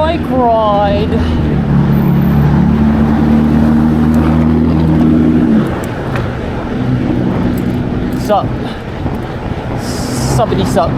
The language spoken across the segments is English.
bike ride. Sup? Suppity sup.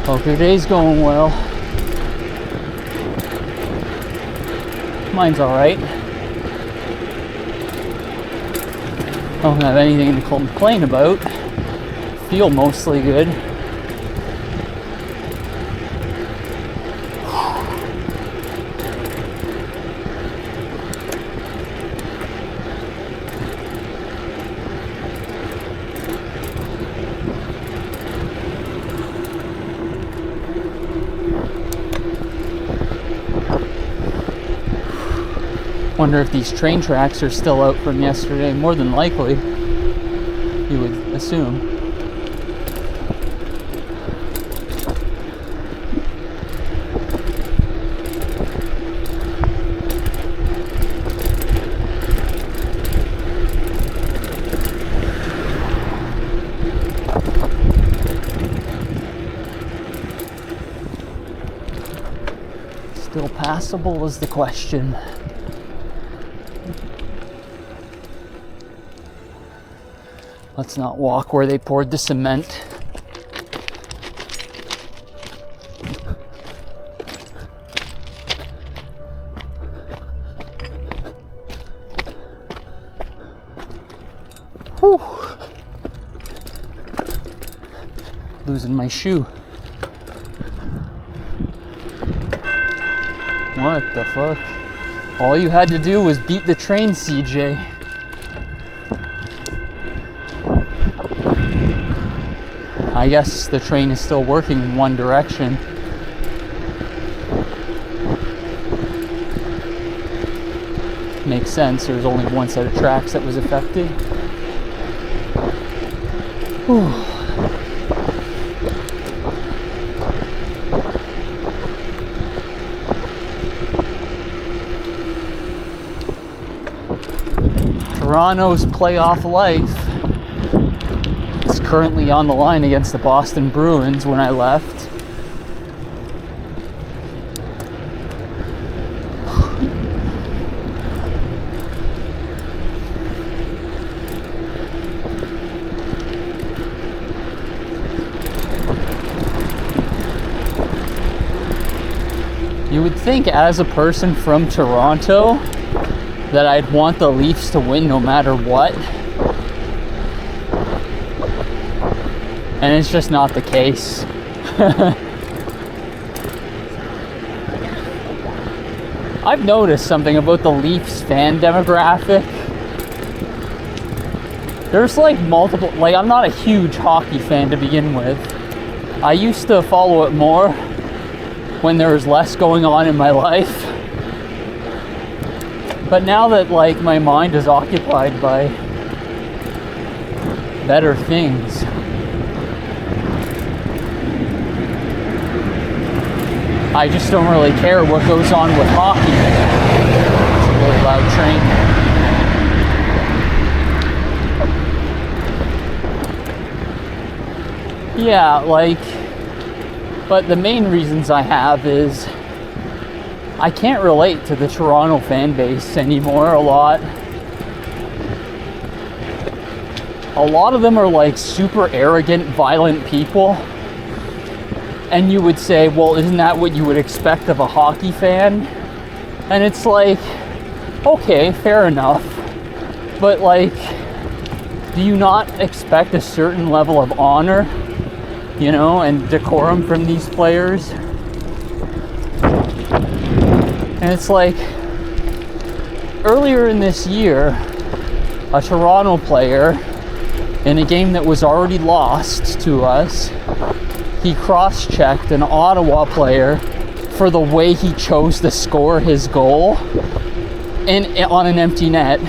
Hope your day's going well. Mine's alright. Don't have anything to complain about. Feel mostly good. Wonder if these train tracks are still out from yesterday. More than likely, you would assume. Still passable is the question. Let's not walk where they poured the cement. Whew. Losing my shoe. What the fuck? All you had to do was beat the train, CJ. I guess the train is still working in one direction. Makes sense, there's only one set of tracks that was affected. Whew. Toronto's playoff life is currently on the line against the Boston Bruins when I left. You would think, as a person from Toronto, that I'd want the Leafs to win no matter what. And it's just not the case. I've noticed something about the Leafs fan demographic. There's like multiple, like I'm not a huge hockey fan to begin with. I used to follow it more when there was less going on in my life. But now that like my mind is occupied by better things, I just don't really care what goes on with hockey. It's a really loud train. Yeah, like, but the main reasons I have is I can't relate to the Toronto fan base anymore a lot. A lot of them are like super arrogant, violent people. And you would say, well, isn't that what you would expect of a hockey fan? And it's like, okay, fair enough. But like, do you not expect a certain level of honor you know, and decorum from these players. And it's like, earlier in this year, a Toronto player in a game that was already lost to us, he cross-checked an Ottawa player for the way he chose to score his goal on an empty net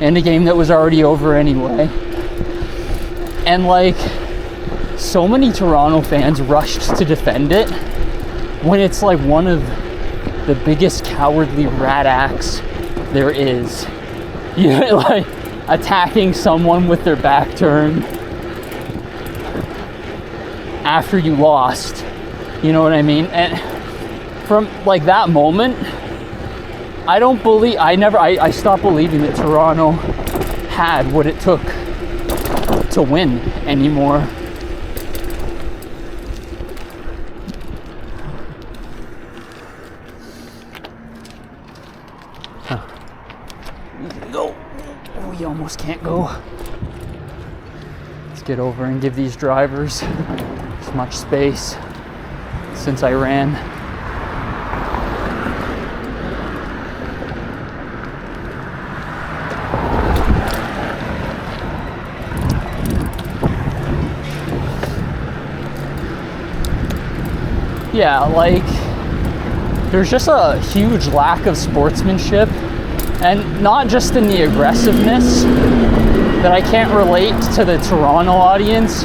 in a game that was already over anyway. And like, so many Toronto fans rushed to defend it when it's like one of the biggest cowardly rat acts there is. You know, like attacking someone with their back turned after you lost. You know what I mean? And from like that moment, I stopped believing that Toronto had what it took to win anymore. Go. We almost can't go. Let's get over and give these drivers as much space since I ran. Yeah, like, there's just a huge lack of sportsmanship, and not just in the aggressiveness, that I can't relate to the Toronto audience.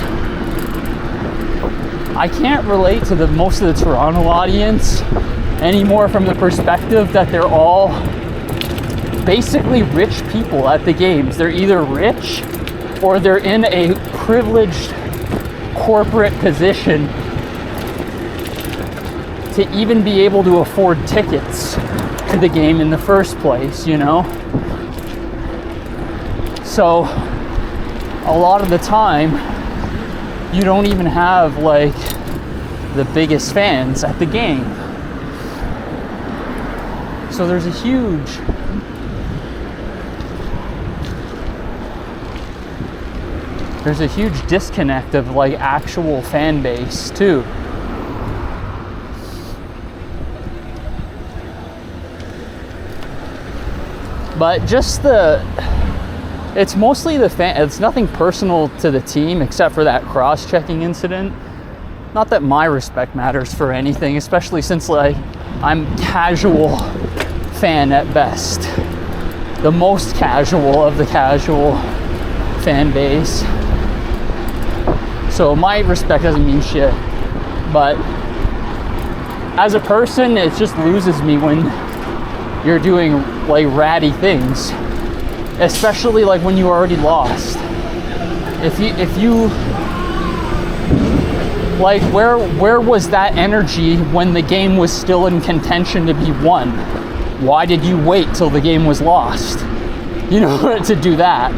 I can't relate to most of the Toronto audience anymore from the perspective that they're all basically rich people at the games. They're either rich or they're in a privileged corporate position to even be able to afford tickets to the game in the first place, you know? So a lot of the time you don't even have like the biggest fans at the game. So there's a huge disconnect of like actual fan base too. But just it's mostly the fan. It's nothing personal to the team except for that cross-checking incident. Not that my respect matters for anything, especially since like I'm casual fan at best. The most casual of the casual fan base. So my respect doesn't mean shit. But as a person, it just loses me when you're doing like ratty things, especially like when you already lost. If you like, where was that energy when the game was still in contention to be won? Why did you wait till the game was lost, you know, to do that?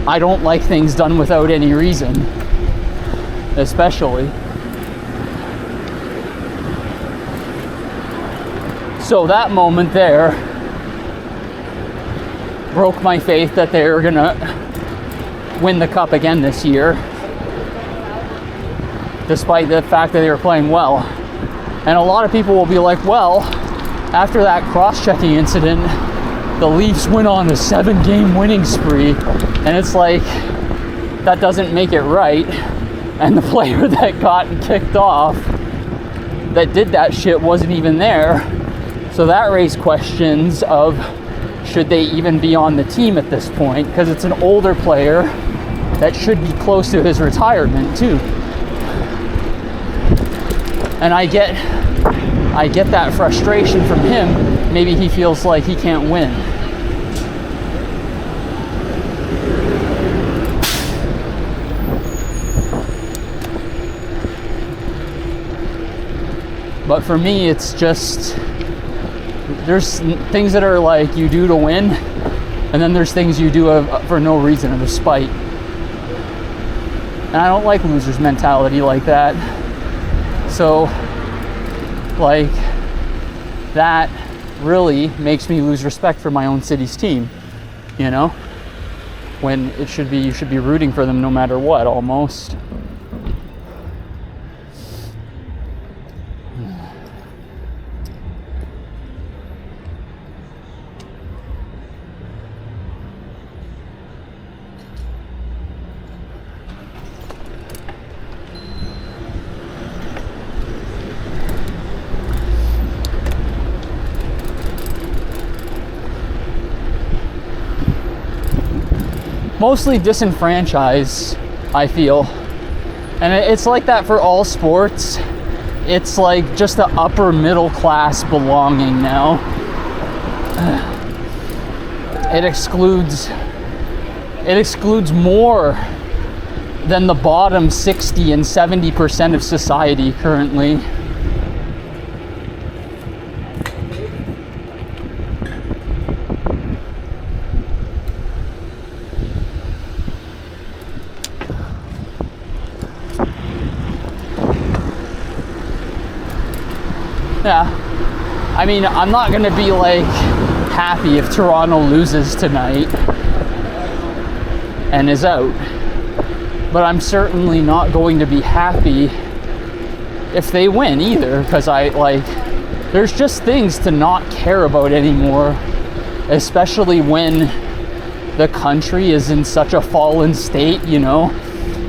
I don't like things done without any reason, especially. So that moment there broke my faith that they were gonna win the cup again this year, despite the fact that they were playing well. And a lot of people will be like, well, after that cross-checking incident, the Leafs went on a 7-game winning spree. And it's like, that doesn't make it right. And the player that got kicked off, that did that shit, wasn't even there. So that raised questions of, should they even be on the team at this point? Because it's an older player that should be close to his retirement too. And I get that frustration from him. Maybe he feels like he can't win. But for me, it's just, there's things that are like you do to win, and then there's things you do for no reason, out of spite. And I don't like losers mentality like that. So, like, that really makes me lose respect for my own city's team, you know? when it should be, you should be rooting for them no matter what, almost. Mostly disenfranchised, I feel. And it's like that for all sports. It's like just the upper middle class belonging now. It excludes more than the bottom 60 and 70% of society currently. Yeah, I mean, I'm not gonna be like happy if Toronto loses tonight and is out, but I'm certainly not going to be happy if they win either, because there's just things to not care about anymore, especially when the country is in such a fallen state, you know,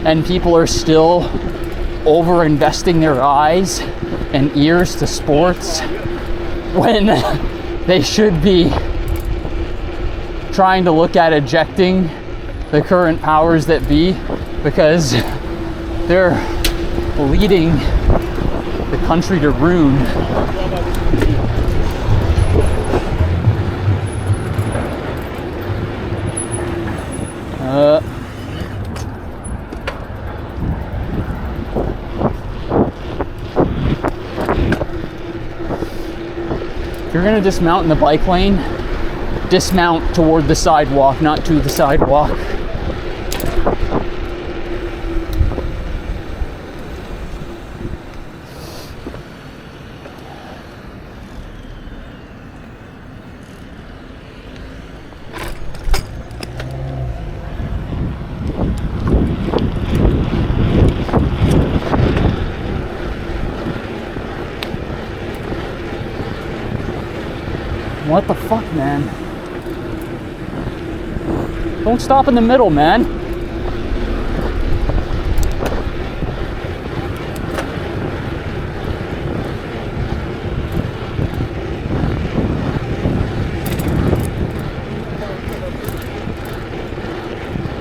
and people are still over investing their eyes and ears to sports when they should be trying to look at ejecting the current powers that be, because they're leading the country to ruin. If you're gonna dismount in the bike lane, dismount toward the sidewalk, not to the sidewalk. What the fuck, man? Don't stop in the middle, man.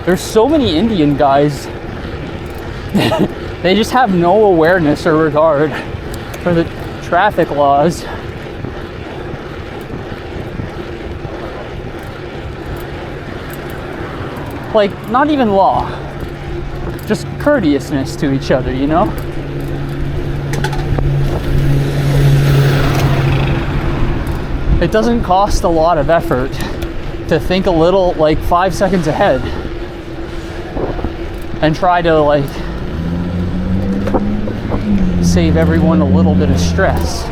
There's so many Indian guys. They just have no awareness or regard for the traffic laws. Like, not even law, just courteousness to each other, you know? It doesn't cost a lot of effort to think a little, like 5 seconds ahead and try to, like, save everyone a little bit of stress.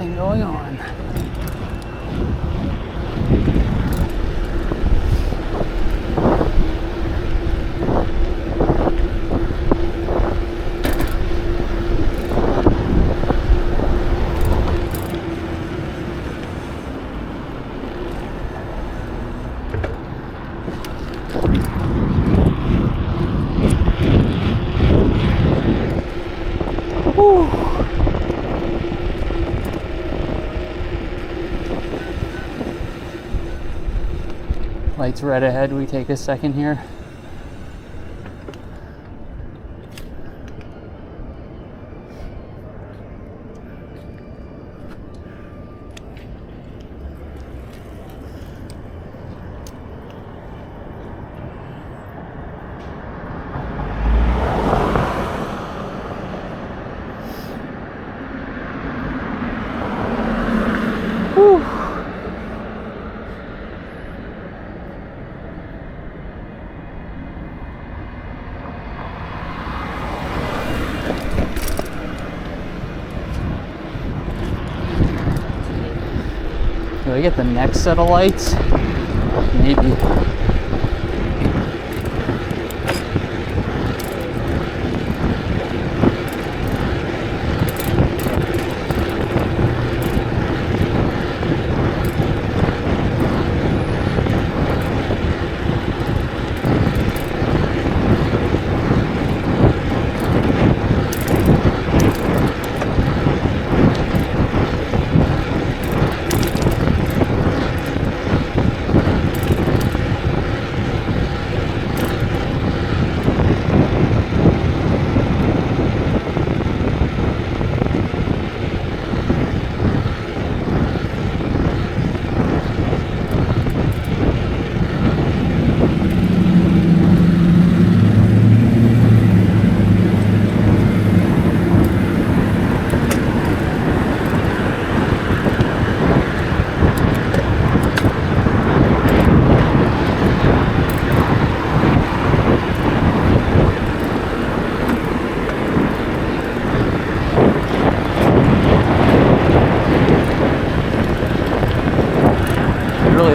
Nothing going on. Whew. Lights red ahead, we take a second here. Whew. Do I get the next set of lights? Maybe.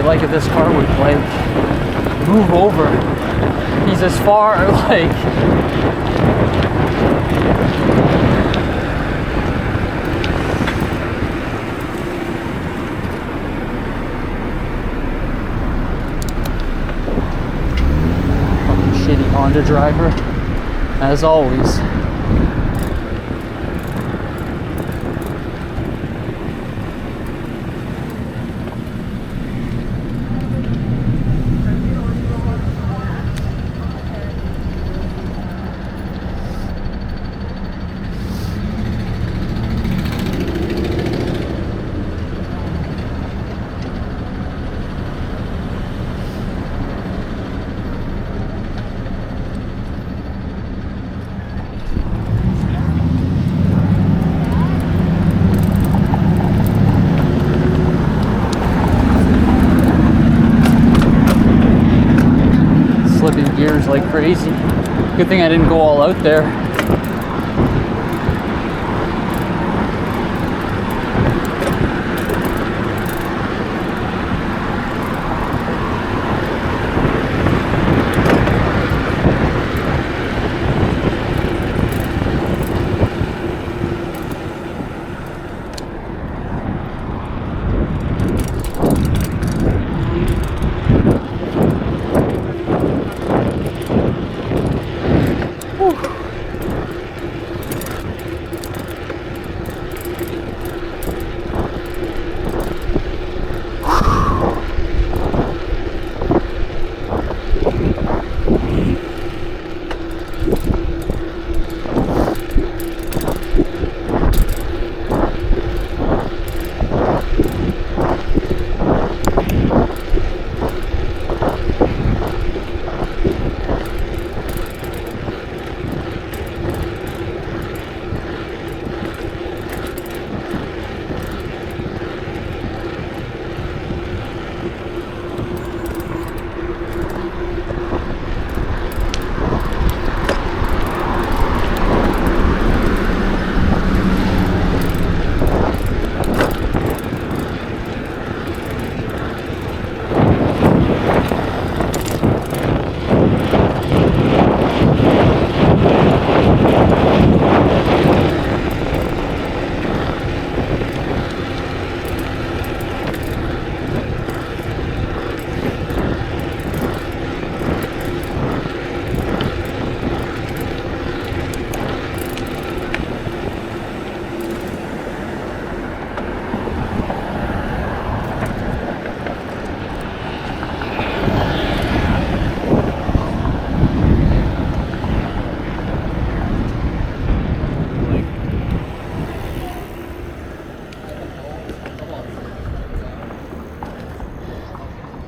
Like if this car would like move over. He's as far like fucking shitty Honda driver, as always. Slipping gears like crazy. Good thing I didn't go all out there.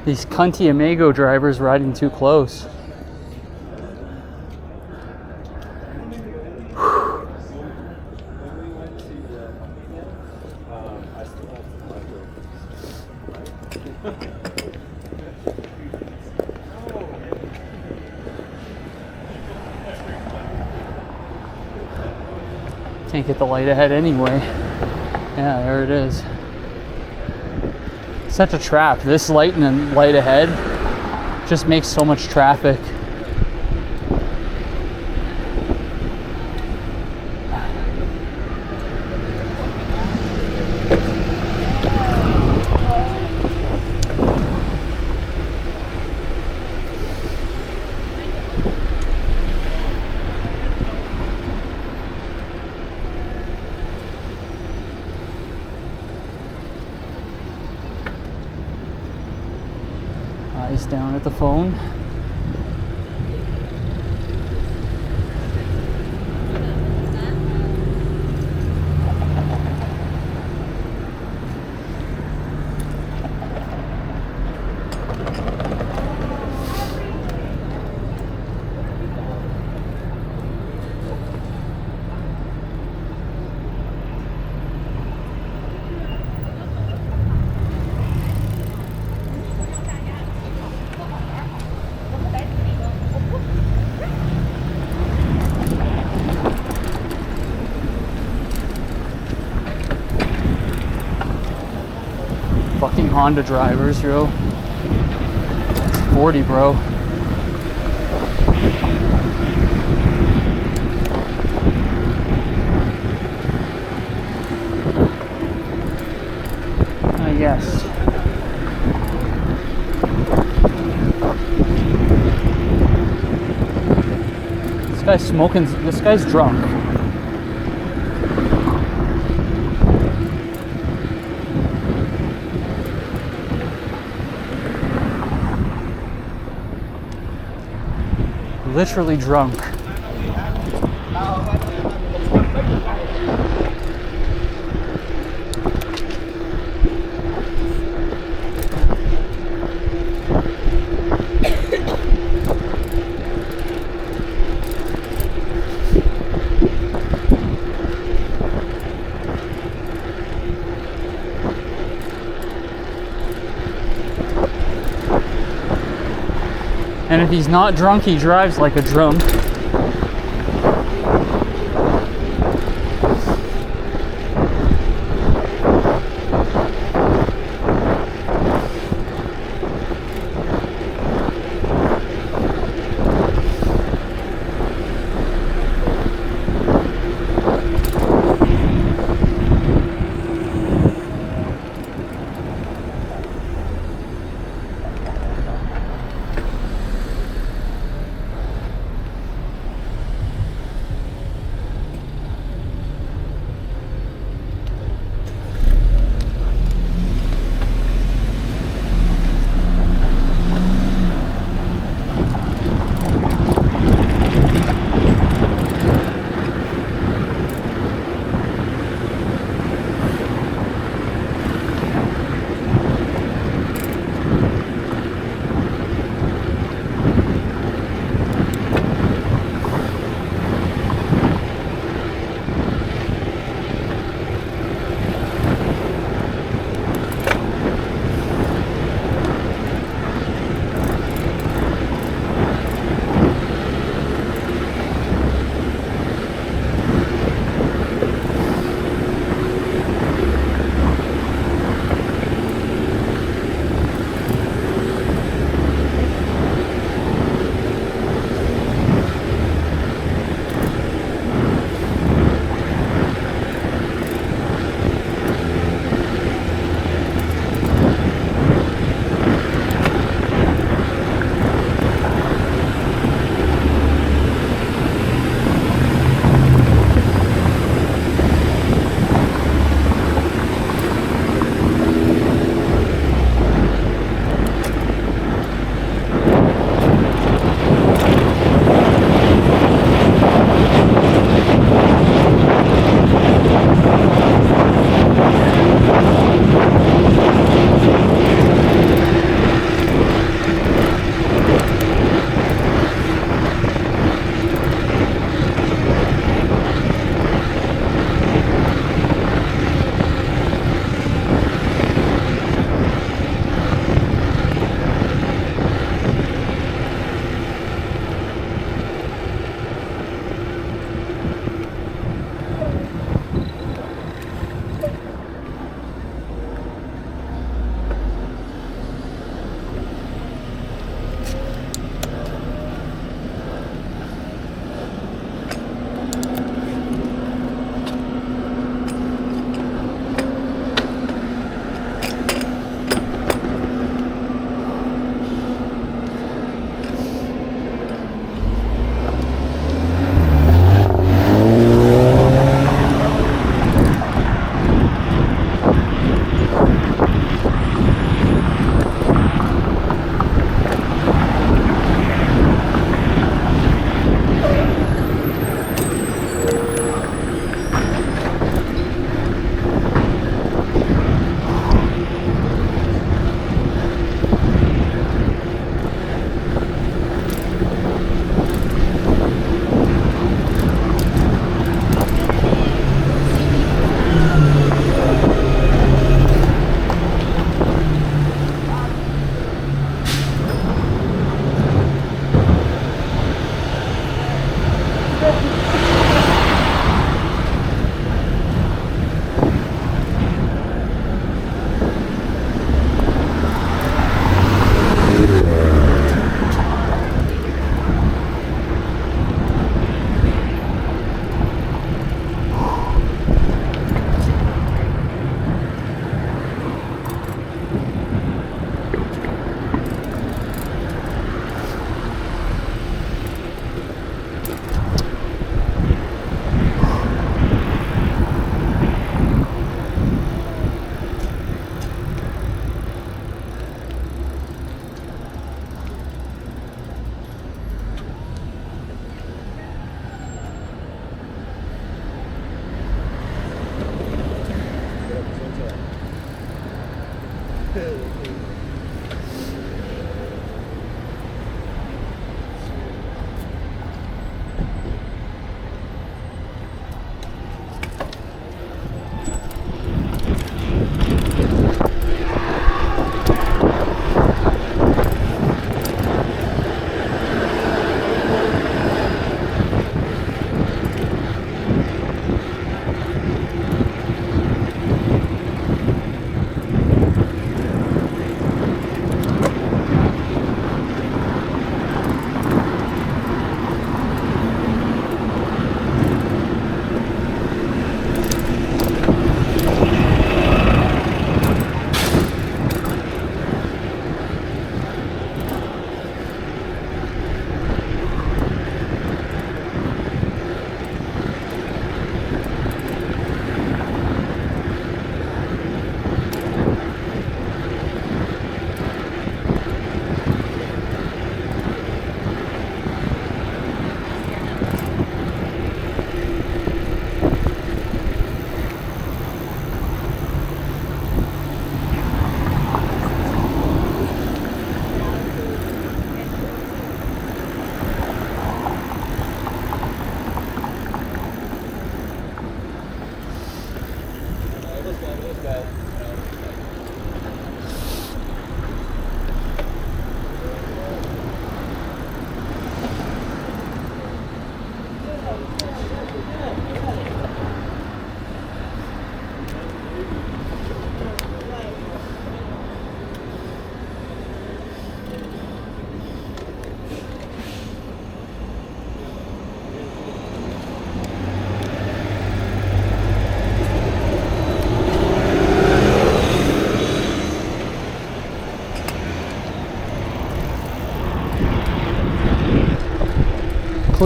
These cunty Amigo drivers riding too close. Can't get the light ahead anyway. Yeah, there it is. Such a trap. This light and then light ahead just makes so much traffic. Eyes down at the phone. Fucking Honda drivers, yo. It's 40, bro. Yes. This guy's smoking. This guy's drunk. Literally drunk. And if he's not drunk, he drives like a drunk.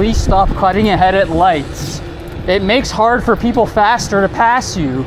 please stop cutting ahead at lights. It makes hard for people faster to pass you.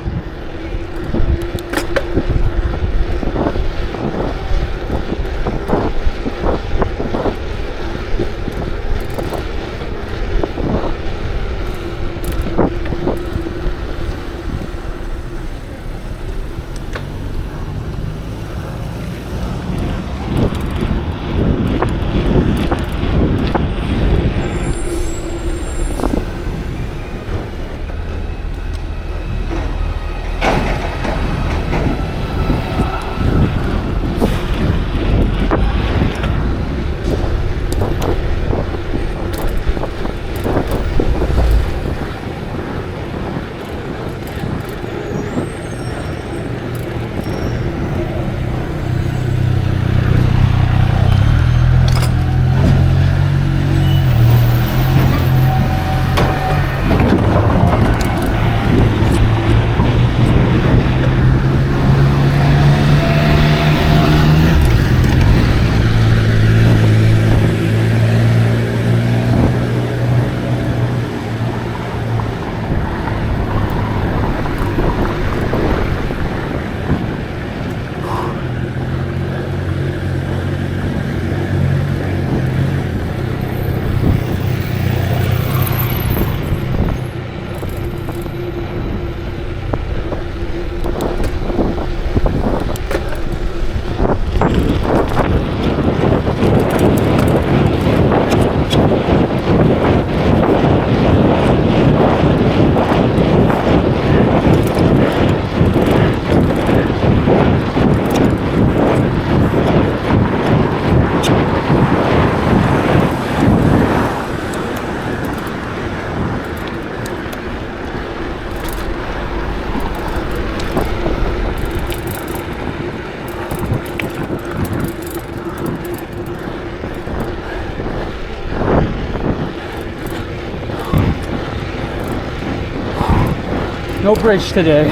No bridge today.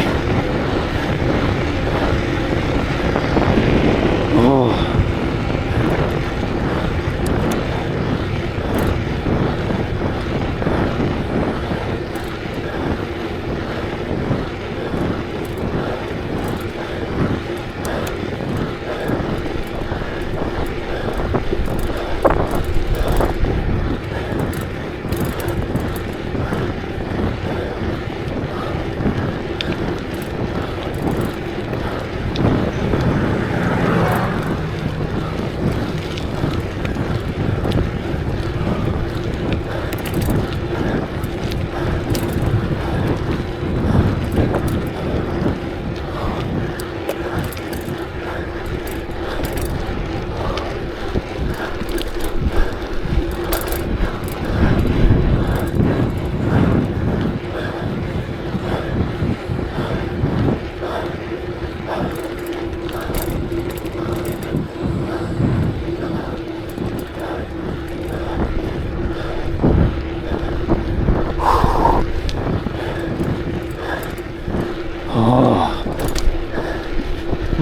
Oh.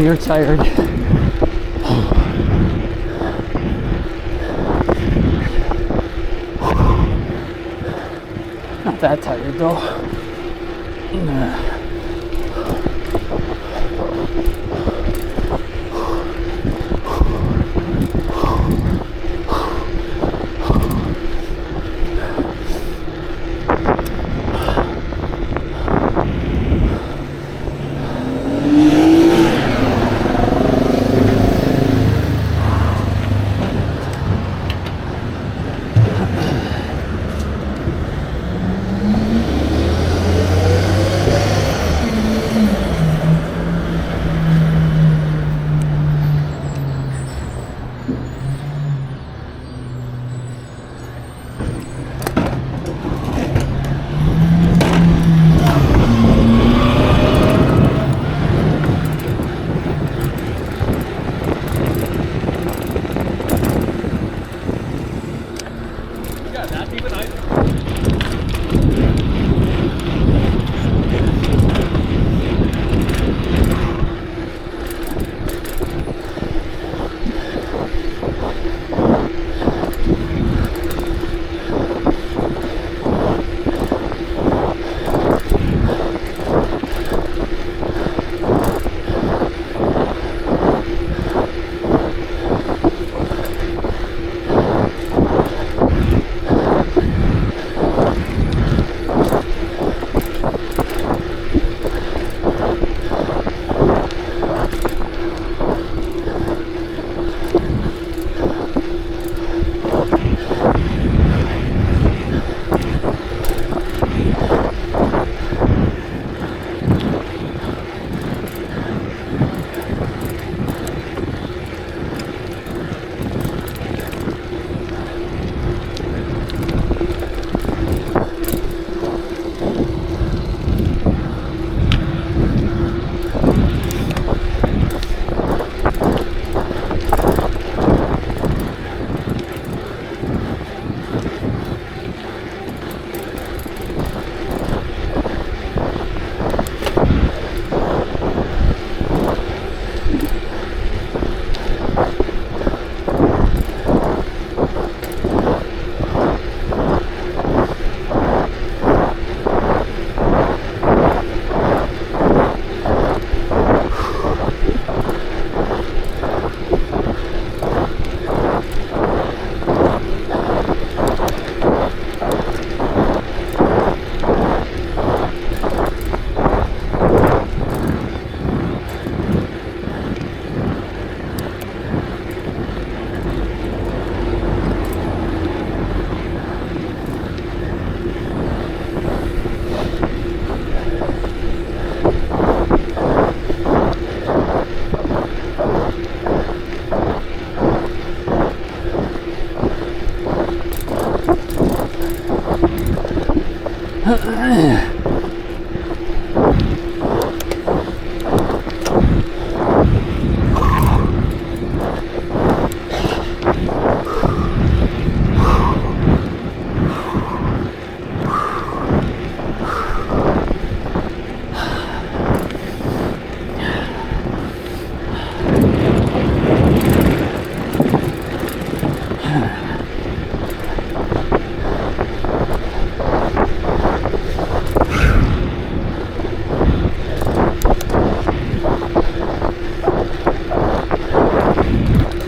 You're tired. Not that tired though.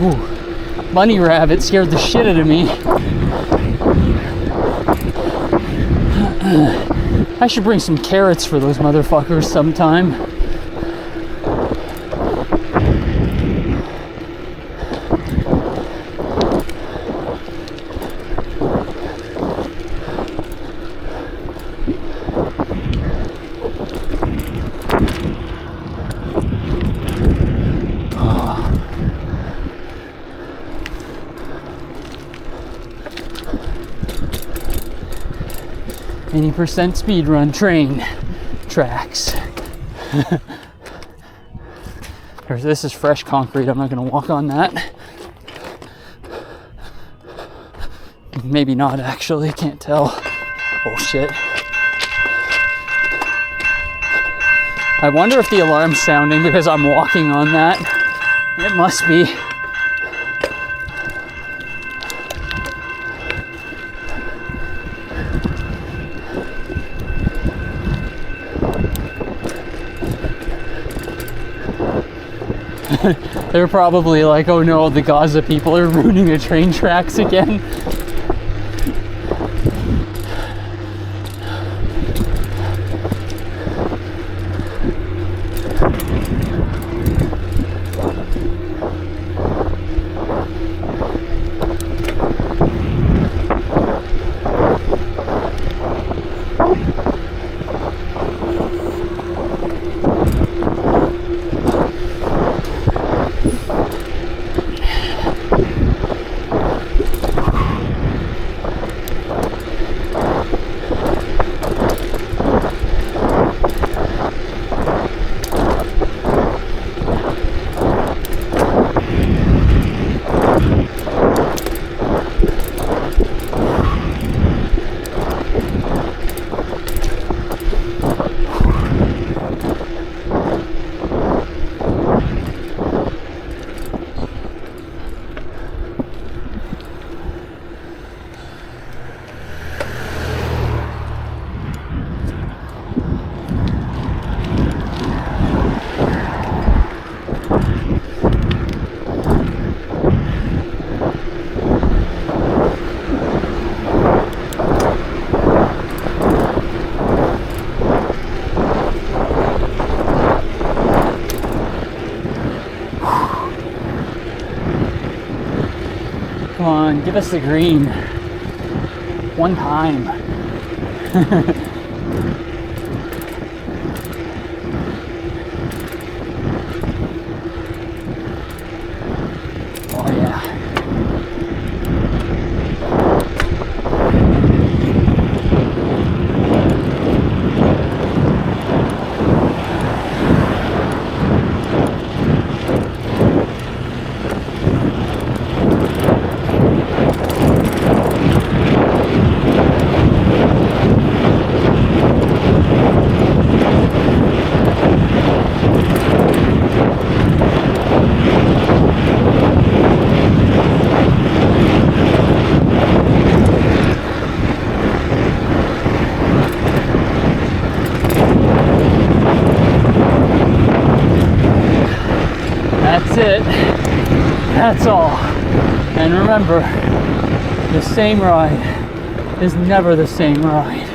Ooh. Bunny rabbit scared the shit out of me. I should bring some carrots for those motherfuckers sometime. Percent speed run train tracks. This is fresh concrete. I'm not going to walk on that. Maybe not, actually. Can't tell. Oh shit. I wonder if the alarm's sounding because I'm walking on that. It must be. They're probably like, oh no, the Gaza people are ruining the train tracks again. Come on, give us the green. One time. Oh yeah. That's it. That's all. And remember, the same ride is never the same ride.